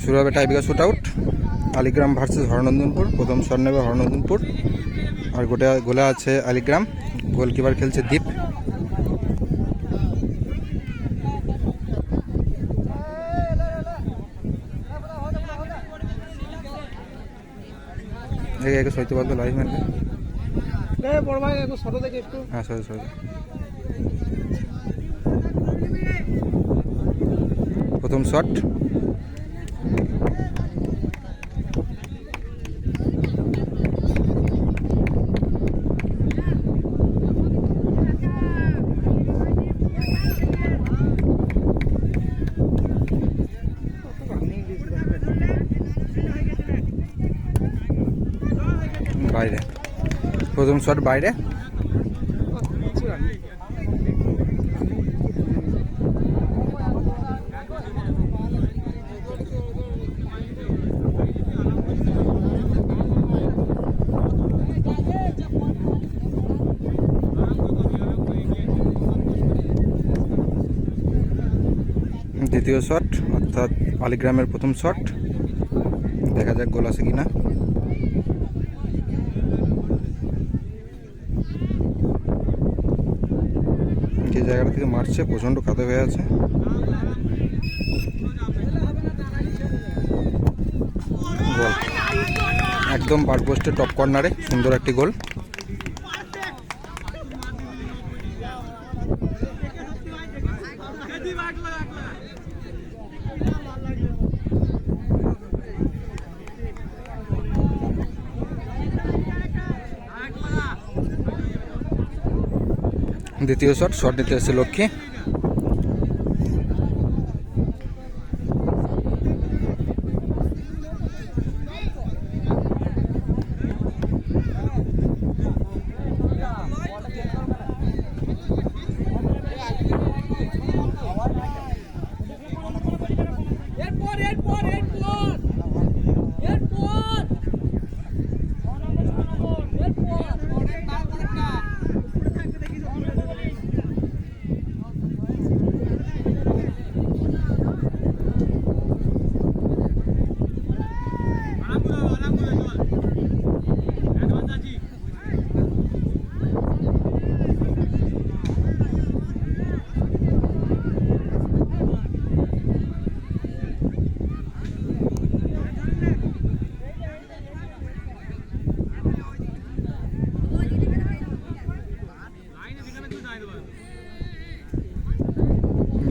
শুরু হবে tiebreaker shoot out. আলিগ্রাম versus হরনন্দনপুর। প্রথম শট নেবে হরনন্দনপুর, আর গোলে আছে আলিগ্রাম। গোলকিপার খেলছে দীপ। সইতে পারবে লাইভ ম্যানকে। হ্যাঁ সরি সরি। প্রথম শট, বাইরে। প্রথম শট বাইরে। দ্বিতীয় শট অর্থাৎ আলিগ্রামের প্রথম শট। দেখা যাক গোল আছে কিনা। যে জায়গাটা থেকে মারছে প্রচণ্ড কাদা হয়ে আছে। গোল একদম বার পোস্টের টপ কর্নারে, সুন্দর একটি গোল। দ্বিতীয় শট নিতে এসেছে লক্ষ্মী।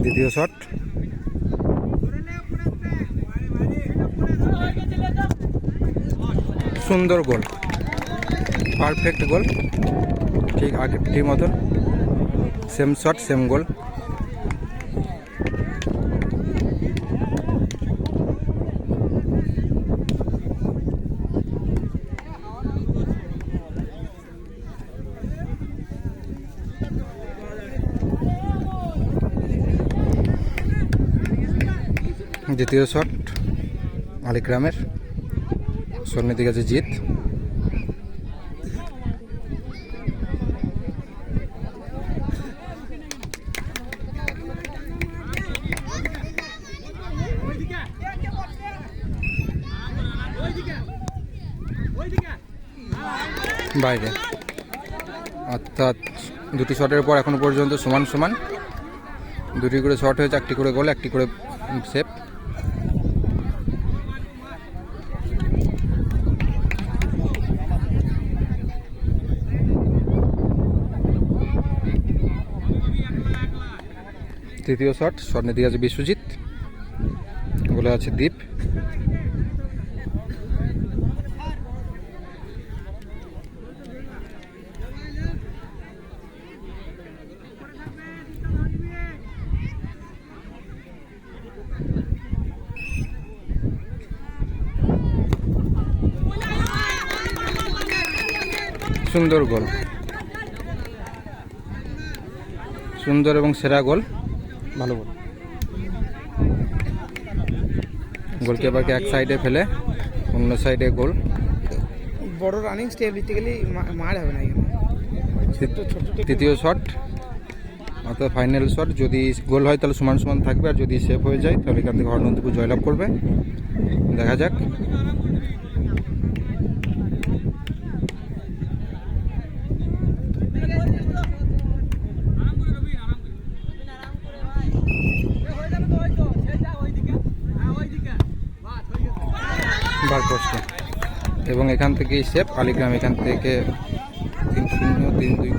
দ্বিতীয় শট, সুন্দর গোল, পারফেক্ট গোল, ঠিক আগেরটির মতন, সেম শট সেম গোল। দ্বিতীয় শট আলিগ্রামের, সামনের দিকে আছে জিত। বাইরে, অর্থাৎ দুটি শটের পর এখনো পর্যন্ত সমান সমান। দুটি করে শট হয়েছে, একটি করে গোল, একটি করে সেভ। তৃতীয় শট দিকে আছে বিশ্বজিৎ, গোলে আছে দীপ। সুন্দর গোল, সুন্দর এবং সেরা গোল, ভালো গোল। গোলকিপারকে এক সাইডে ফেলে অন্য সাইডে গোল। বড় রানিং স্টেপ দিতে গেলে মার হবে না। তৃতীয় শট অর্থাৎ ফাইনাল শট, যদি গোল হয় তাহলে সমান সমান থাকবে, আর যদি সেভ হয়ে যায় তাহলে এখান থেকে হরনন্দপুর জয়লাভ করবে। দেখা যাক। বার পোস্ট এবং এখান থেকেই সেভ আলিগ্রাম, এখান থেকে 3-0 3-2